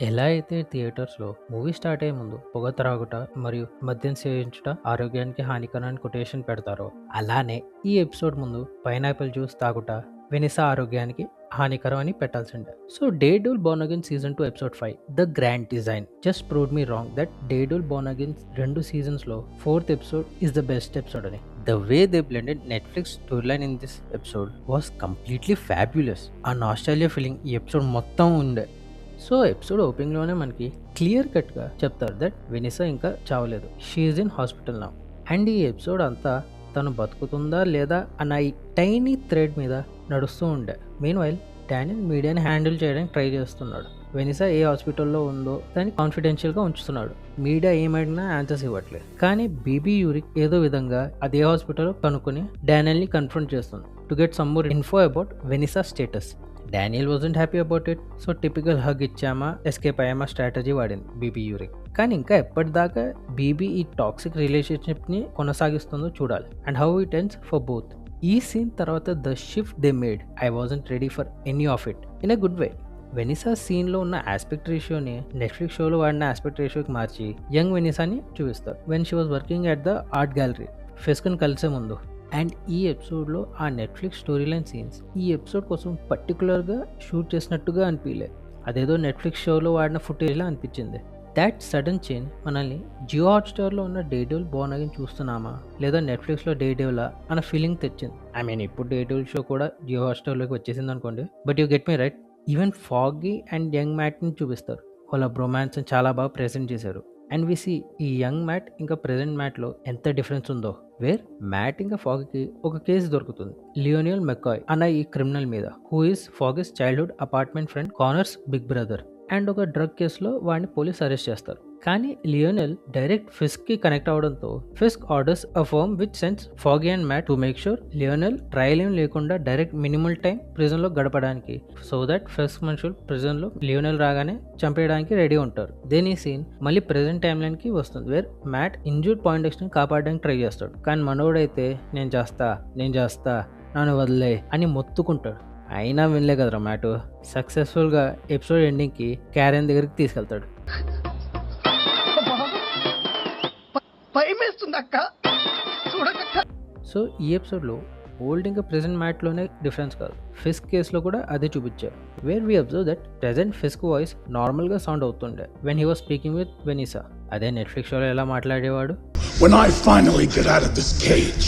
ఎలా అయితే థియేటర్స్‌లో మూవీ స్టార్ట్ అయ్యే ముందు పొగ త్రాగుట మరియు మద్యం సేవించుట ఆరోగ్యానికి హానికరం అని కొటేషన్ పెడతారో, అలానే ఈ ఎపిసోడ్ ముందు పైనాపిల్ జ్యూస్ తాగుట వెనిసా ఆరోగ్యానికి హానికరం అని పెట్టాల్సిందే. So 'Daredevil Born Again' season 2 episode 5 the grand design just proved me wrong that 'Daredevil Born Again' 2 సీజన్స్‌లో 4th episode is the best episode అని. The way they blended Netflix storyline in this episode was completely fabulous. ఆ nostalgia feeling ఈ episode మొత్తం ఉండే. So episode ఓపెనింగ్లోనే మనకి clear కట్గా చెప్తారు that Vanessa ఇంకా చావలేదు, she's in hospital now. And ఈ ఎపిసోడ్ అంతా తను బతుకుతుందా లేదా అన్న ఈ టైనీ థ్రెడ్ మీద నడుస్తూ ఉండే. మీన్ వైల్ డానియల్ మీడియాని హ్యాండిల్ చేయడానికి ట్రై చేస్తున్నాడు. వెనిసా ఏ హాస్పిటల్లో ఉందో దాన్ని కాన్ఫిడెన్షియల్గా ఉంచుతున్నాడు. మీడియా ఏమైనా ఆన్సర్స్ ఇవ్వట్లేదు. కానీ బీబీ యూరిక్ ఏదో విధంగా అదే హాస్పిటల్లో కనుక్కొని డానియల్ని కన్ఫ్రంట్ చేస్తుంది to get some more info about Vanessa status. Daniel wasn't happy about it. So typical hug ఇచ్చామా ఎస్కేప్ అయ్యామా స్ట్రాటజీ వాడింది బీబీ యూరిక్. కానీ ఇంకా ఎప్పటిదాకా బీబీ ఈ టాక్సిక్ రిలేషన్షిప్ని కొనసాగిస్తుందో చూడాలి and how it ends for both. ఈ సీన్ తర్వాత the shift they made, I wasn't ready for any of it in a good way. Vanessa సీన్లో ఉన్న ఆస్పెక్ట్ రేషియోని నెట్ఫ్లిక్స్ షోలో వాడిన ఆస్పెక్ట్ రేషియోకి మార్చి యంగ్ వెనిసాని చూపిస్తారు when she was working at the art gallery ఫెస్కుని కలిసే ముందు. అండ్ ఈ ఎపిసోడ్లో ఆ నెట్ఫ్లిక్స్ స్టోరీ లైన్ సీన్స్ ఈ ఎపిసోడ్ కోసం పర్టికులర్గా షూట్ చేసినట్టుగా అనిపించలేదు. అదేదో నెట్ఫ్లిక్స్ షోలో వాడిన ఫుటేజ్లా అనిపించింది. దాట్ సడన్ చేంజ్ మనల్ని జియో హాట్స్టార్లో ఉన్న 'డేర్‌డెవిల్ బోర్న్ అగైన్' చూస్తున్నామా లేదా నెట్ఫ్లిక్స్లో 'డేర్‌డెవిలా' అన్న ఫీలింగ్ తెచ్చింది. ఐ మీన్ ఇప్పుడు 'డేర్‌డెవిల్' షో కూడా జియో హాట్స్టార్లోకి వచ్చేసింది అనుకోండి, but you get me right. Even foggy and young matinee చూపిస్తారు. వాళ్ళ బ్రొమాన్స్ని చాలా బాగా ప్రెజెంట్ చేశారు. అండ్ వి సీ ఈ యంగ్ మ్యాట్ ఇంకా ప్రెజెంట్ మ్యాట్లో ఎంత డిఫరెన్స్ ఉందో. వేర్ మ్యాట్ ఇంకా ఫాగీకి ఒక కేసు దొరుకుతుంది లియోనియల్ మెకాయ్ అన్న ఈ క్రిమినల్ మీద, who is Foggy's childhood apartment friend, Connor's big brother. And ఒక డ్రగ్ కేసులో వాడిని పోలీస్ అరెస్ట్ చేస్తారు. కానీ లియోనెల్ డైరెక్ట్ ఫిస్క్కి కనెక్ట్ అవడంతో Fisk orders a firm which sends Foggy and Matt to make sure Lionel trial ఏం లేకుండా డైరెక్ట్ మినిమల్ టైం ప్రిజన్లో గడపడానికి, సో దట్ ఫిస్క్ మనుషులు ప్రిజన్లో లియోనెల్ రాగానే చంపేయడానికి రెడీ ఉంటారు. దెన్ ఈ సీన్ మళ్ళీ ప్రెజెంట్ టైం లైన్కి వస్తుంది వేర్ మ్యాట్ ఇంజూర్డ్ పాయింటెక్స్ని కాపాడడానికి ట్రై చేస్తాడు. కానీ మనోడైతే నేను చేస్తా నన్ను వదిలే అని మొత్తుకుంటాడు. అయినా వినలే కదరా మ్యాటు. సక్సెస్ఫుల్గా ఎపిసోడ్ ఎండింగ్కి క్యారెన్ దగ్గరికి తీసుకెళ్తాడు. సో ఈ ఎపిసోడ్లో ఓల్డ్ ఇంకా ప్రెజెంట్ మ్యాట్లోనే డిఫరెన్స్ కాదు, ఫిస్క్ కేసులో కూడా అదే చూపించారు. Where we observe that present Fisk voice నార్మల్గా సౌండ్ అవుతుండే when he was speaking with Vanessa. అదే నెట్ఫ్లిక్స్ షోలో ఎలా మాట్లాడేవాడు. When I finally get out of this cage,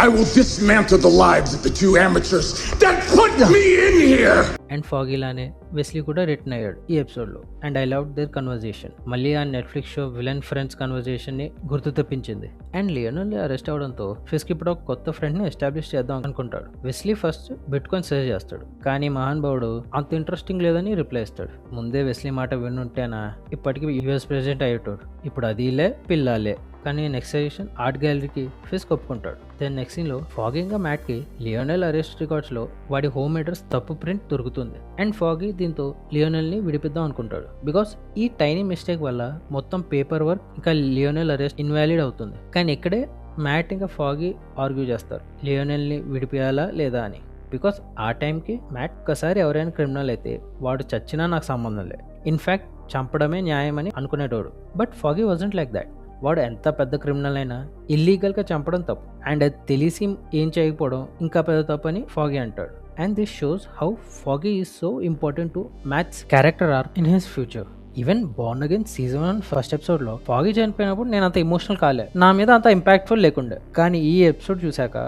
I will dismantle the lives of the two amateurs that put me in here. And ఫాగీలానే Wesley కూడా return అయ్యాడు ఈ ఎపిసోడ్లో. And I love their conversation. మళ్ళీ ఆ నెట్ఫ్లిక్స్ షో విలన్ ఫ్రెండ్స్ కన్వర్జేషన్ని గుర్తు తెప్పించింది. అండ్ లియోనెల్ అరెస్ట్ అవడంతో ఫిస్క్ ఇప్పుడు ఒక కొత్త ఫ్రెండ్ని ఎస్టాబ్లిష్ చేద్దాం అనుకుంటాడు. వెస్లీ ఫస్ట్ బిట్కాయిన్ సేవ్ చేస్తాడు, కానీ మహానుభావుడు అంత ఇంట్రెస్టింగ్ లేదని రిప్లై ఇస్తాడు. ముందే వెస్లీ మాట వినుంటేనా ఇప్పటికీ యూఎస్ ప్రెసిడెంట్ అయ్యేటోడు. ఇప్పుడు అదిలే పిల్లాలే. కానీ నెక్స్ట్ సజెషన్ ఆర్ట్ గ్యాలరీకి ఫిస్క్ ఒప్పుకుంటాడు. దెన్ నెక్స్ట్ సీన్లో ఫాగీగా మ్యాట్కి లియోనెల్ అరెస్ట్ రికార్డ్స్లో వాడి హోమ్ అడ్రస్ తప్పు ప్రింట్ దొరుకుతుంది. అండ్ ఫాగీ దీంతో లియోనెల్ని విడిపిద్దాం అనుకుంటాడు. బికాస్ ఈ టైనీ మిస్టేక్ వల్ల మొత్తం పేపర్ వర్క్ ఇంకా లియోనెల్ అరెస్ట్ ఇన్వాలిడ్ అవుతుంది. కానీ ఇక్కడే మ్యాట్ ఇంకా ఫాగీ ఆర్గ్యూ చేస్తారు లియోనెల్ని విడిపియాలా లేదా అని. బికాస్ ఆ టైంకి మ్యాట్ ఒక్కసారి ఎవరైనా క్రిమినల్ అయితే వాడు చచ్చినా నాకు సంబంధం లేదు, ఇన్ఫ్యాక్ట్ చంపడమే న్యాయం అని అనుకునేటోడు. But Foggy wasn't like that. వాడు ఎంత పెద్ద క్రిమినల్ అయినా ఇల్లీగల్గా చంపడం తప్పు, అండ్ అది తెలిసి ఏం చేయకపోవడం ఇంకా పెద్ద తప్పు అని ఫాగీ అంటాడు. And this shows how foggy is so important to mats character arc in his future. Even Born Again season 1 first ఎపిసోడ్లో ఫాగీ చనిపోయినప్పుడు నేను అంత ఎమోషనల్ కాలే, నా మీద అంత ఇంపాక్ట్ఫుల్ లేకుండే. కానీ ఈ ఎపిసోడ్ చూశాక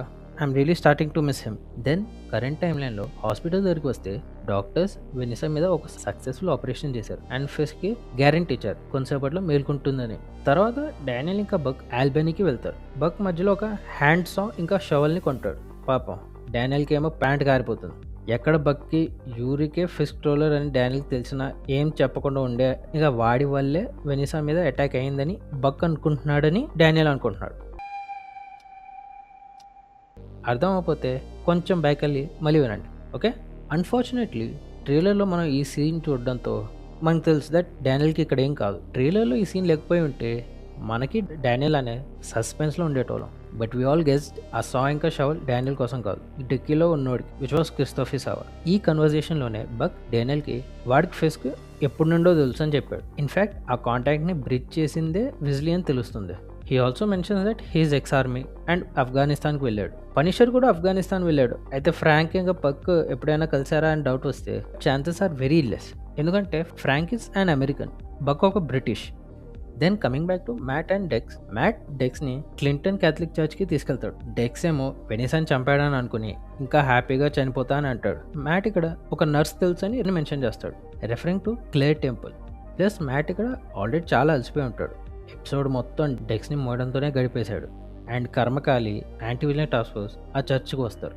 I'm really starting to miss him. Then current time లైన్లో హాస్పిటల్ దగ్గరికి వస్తే డాక్టర్స్ వెనిసా మీద ఒక సక్సెస్ఫుల్ ఆపరేషన్ చేశారు అండ్ ఫిస్క్కి గ్యారెంటీ ఇచ్చారు కొంతసేపట్లో మేల్కుంటుందని. తర్వాత డానియల్ ఇంకా బక్ ఆల్బెనీకి వెళ్తారు. బక్ మధ్యలో ఒక హ్యాండ్ సా ఇంకా షవల్ని కొంటాడు. పాపం డానియల్కి ఏమో ప్యాంట్ కారిపోతుంది. ఎక్కడ బక్కి యూరికే ఫిస్క్ ట్రోలర్ అని డానియల్కి తెలిసినా ఏం చెప్పకుండా ఉండే. ఇక వాడి వల్లే వెనిసా మీద అటాక్ అయిందని బక్ అనుకుంటున్నాడని డానియల్ అనుకుంటున్నాడు. అర్థం అవ్వకపోతే కొంచెం బ్యాక్ వెళ్ళి మళ్ళీ వినండి, ఓకే? అన్ఫార్చునేట్లీ ట్రైలర్లో మనం ఈ సీన్ చూడడంతో మనకు తెలుసు దట్ డానియల్కి ఇక్కడ ఏం కాదు. ట్రైలర్లో ఈ సీన్ లేకపోయి ఉంటే మనకి డానియల్ అనే సస్పెన్స్లో ఉండేటోళ్ళం. బట్ వీ ఆల్ గెస్డ్ ఆ సా ఇంకా షవల్ డానియల్ కోసం కాదు, ఈ డిక్కీలో ఉన్నోడికి, విచ్ వాస్ క్రిస్టోఫీ సావర్. ఈ కన్వర్జేషన్లోనే బక్ డానియల్కి వాడికి ఫిస్క్ ఎప్పుడు నుండో తెలుసు అని చెప్పాడు. ఇన్ఫ్యాక్ట్ ఆ కాంటాక్ట్ని బ్రిడ్జ్ చేసిందే విజ్లీ అని తెలుస్తుంది. He also mentions that he is ex army and ఆఫ్ఘనిస్తాన్కి వెళ్ళాడు. పనిషర్ కూడా ఆఫ్ఘనిస్తాన్ వెళ్ళాడు. అయితే ఫ్రాంక్ ఇంకా పక్ ఎప్పుడైనా కలిసారా అని డౌట్ వస్తే ఛాన్సెస్ ఆర్ వెరీ లెస్, ఎందుకంటే Frank is an American, but ఒక British. Then coming back to Matt and Dex. Matt డెక్స్ని క్లింటన్ క్యాథలిక్ చర్చ్కి తీసుకెళ్తాడు. డెక్స్ ఏమో వెనిసాని చంపాడని అనుకుని ఇంకా హ్యాపీగా చనిపోతా అని అంటాడు. మ్యాట్ ఇక్కడ ఒక నర్స్ తెలుసు అని మెన్షన్ చేస్తాడు, referring to Claire Temple. Plus Matt ఇక్కడ ఆల్రెడీ చాలా అలసిపోయి ఉంటాడు. ఎపిసోడ్ మొత్తం డెక్స్ని మోయడంతోనే గడిపేశాడు. అండ్ కర్మకాలి యాంటీ విలియన్ టాస్క్ ఫోర్స్ ఆ చర్చ్కి వస్తారు.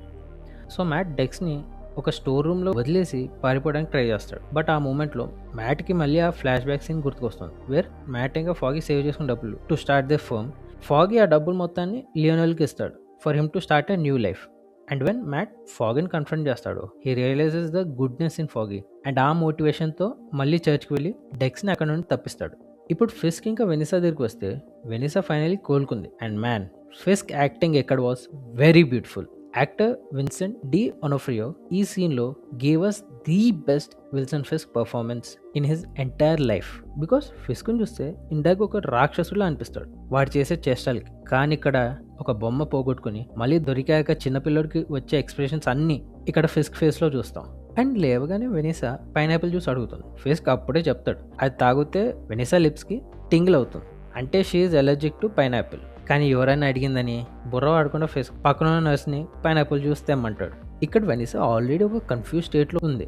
సో మ్యాట్ డెక్స్ని ఒక స్టోర్ రూమ్లో వదిలేసి పారిపోవడానికి ట్రై చేస్తాడు. బట్ ఆ మూమెంట్లో మ్యాట్కి మళ్ళీ ఆ ఫ్లాష్ బ్యాక్ సీన్ గుర్తుకొస్తుంది, వేర్ మ్యాట్ ఇంకా ఫాగీ సేవ్ చేసుకున్న డబ్బులు to start the firm. Foggy ఆ డబ్బులు మొత్తాన్ని లియోనెల్కి ఇస్తాడు for him to start a new life. And when Matt ఫాగీని కన్ఫ్రంట్ చేస్తాడు, he realises the goodness in Foggy. And ఆ మోటివేషన్తో మళ్ళీ చర్చ్కి వెళ్ళి డెక్స్ని అక్కడ నుండి తప్పిస్తాడు. ఇప్పుడు ఫిస్క్ ఇంకా వెనిసా దగ్గరికి వస్తే వెనిసా ఫైనలీ కోలుకుంది. అండ్ మ్యాన్, ఫిస్క్ యాక్టింగ్ ఎక్కడ was very beautiful. Actor Vincent D'Onofrio ఈ సీన్లో gave us the best Wilson Fisk performance in his entire life. Because ఫిస్క్ని చూస్తే ఇందాక ఒక రాక్షసులా అనిపిస్తాడు వాడు చేసే చేష్టాలకి, కానీ ఇక్కడ ఒక బొమ్మ పోగొట్టుకుని మళ్ళీ దొరికాక చిన్నపిల్లడికి వచ్చే ఎక్స్ప్రెషన్స్ అన్నీ ఇక్కడ ఫిస్క్ ఫేస్లో చూస్తాం. అండ్ లేవగానే వెనిసా పైనాపిల్ జ్యూస్ అడుగుతుంది. ఫిస్క్ అప్పుడే చెప్తాడు అది తాగితే వెనిసా లిప్స్కి టింగిల్ అవుతుంది, అంటే షీఈ్ ఎలర్జిక్ టు పైనాపిల్. కానీ ఎవరైనా అడిగిందని బుర్ర వాడకుండా ఫిస్క్ పక్కన ఉన్న నర్స్ని పైనాపిల్ జ్యూస్ తెమ్మంటాడు. ఇక్కడ వెనిసా ఆల్రెడీ ఒక కన్ఫ్యూజ్ స్టేట్లో ఉంది,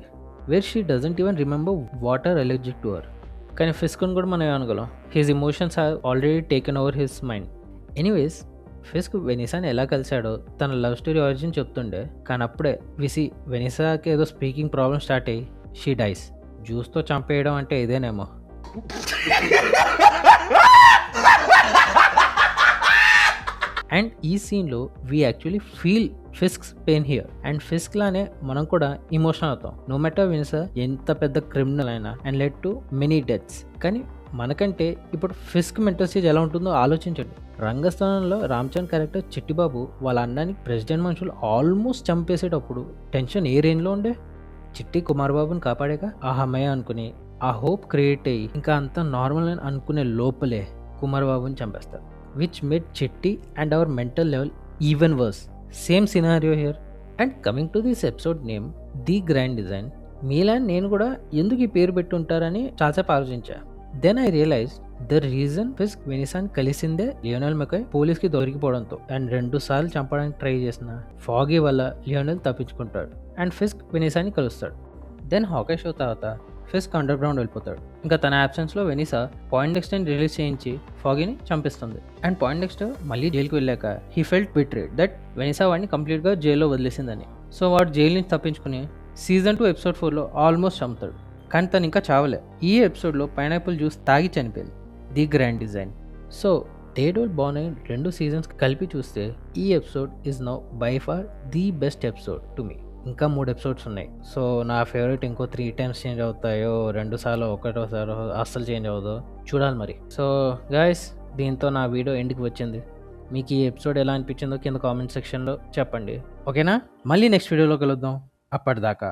where she doesn't even remember water allergic to her. కానీ ఫిస్క్ని కూడా మనం ఏమనగలం, his emotions have already taken over his mind. Anyways, Fisk వెనిసాని ఎలా కలిశాడో తన లవ్ స్టోరీ ఆరిజిన్ చెప్తుండే, కానీ అప్పుడే విసి వెనిసాకి ఏదో స్పీకింగ్ ప్రాబ్లమ్ స్టార్ట్ అయ్యి షీ డైస్. జ్యూస్తో చంపేయడం అంటే ఇదేనేమో. అండ్ ఈ సీన్లో we actually feel Fisk's pain here. And Fisk లానే మనం కూడా ఇమోషనల్ అవుతాం, నో మ్యాటర్ వెనిసా ఎంత పెద్ద క్రిమినల్ అయినా and led to many deaths. కానీ మనకంటే ఇప్పుడు ఫిస్క్ మెంటల్ స్టేజ్ ఎలా ఉంటుందో ఆలోచించండి. రంగస్థానంలో రామ్ చరణ్ క్యారెక్టర్ చిట్టిబాబు వాళ్ళ అన్నానికి ప్రెసిడెంట్ మనుషులు ఆల్మోస్ట్ చంపేసేటప్పుడు టెన్షన్ ఏ రేంజ్లో ఉండే. చిట్టి కుమార్ బాబుని కాపాడాక ఆ హమయ్య అనుకుని ఆ హోప్ క్రియేట్ అయ్యి ఇంకా అంతా నార్మల్ అని అనుకునే లోపలే కుమార్ బాబుని చంపేస్తారు, which made Chitti and our mental level even worse. Same scenario here. And coming to this episode name, The Grand Design, మీలా నేను కూడా ఎందుకు ఈ పేరు పెట్టుంటారని చాలాసేపు ఆలోచించా. Then I realise the reason Fisk వెనిసాని కలిసిందే లియోనెల్ మెకాయ్ పోలీస్కి దొరికిపోవడంతో. అండ్ 2 సార్లు చంపడానికి ట్రై చేసిన ఫాగీ వల్ల లియోనెల్ తప్పించుకుంటాడు అండ్ ఫిస్క్ వెనిసాని కలుస్తాడు. దెన్ హాకీ షో తర్వాత ఫిస్క్ అండర్ గ్రౌండ్ వెళ్ళిపోతాడు. ఇంకా తన యాబ్సెన్స్లో వెనిసా పాయింటెక్స్టర్ని రిలీజ్ చేయించి ఫాగీని చంపిస్తుంది. అండ్ పాయింటెక్స్టర్ మళ్ళీ జైలుకి వెళ్ళాక he felt betrayed that Vanessa వాడిని కంప్లీట్గా జైల్లో వదిలేసిందని. సో వాడు జైలు నుంచి తప్పించుకుని సీజన్ 2 ఎపిసోడ్ 4లో ఆల్మోస్ట్ చంపుతాడు. కానీ తను ఇంకా చావలే. ఈ ఎపిసోడ్లో పైనాపిల్ జ్యూస్ తాగి చనిపోయింది. The grand design. So Daredevil Born అయిన 2 సీజన్స్ కలిపి చూస్తే ఈ episode is now by far the best episode to me. ఇంకా 3 ఎపిసోడ్స్ ఉన్నాయి. సో నా ఫేవరెట్ ఇంకో 3 టైమ్స్ చేంజ్ అవుతాయో 2 సార్లు ఒకటోసారి అస్సలు చేంజ్ అవ్వదో చూడాలి మరి. సో గైస్, దీంతో నా వీడియో ఎండ్కి వచ్చింది. మీకు ఈ ఎపిసోడ్ ఎలా అనిపించిందో కింద కామెంట్ సెక్షన్లో చెప్పండి. ఓకేనా? మళ్ళీ నెక్స్ట్ వీడియోలో కలుద్దాం. అప్పటిదాకా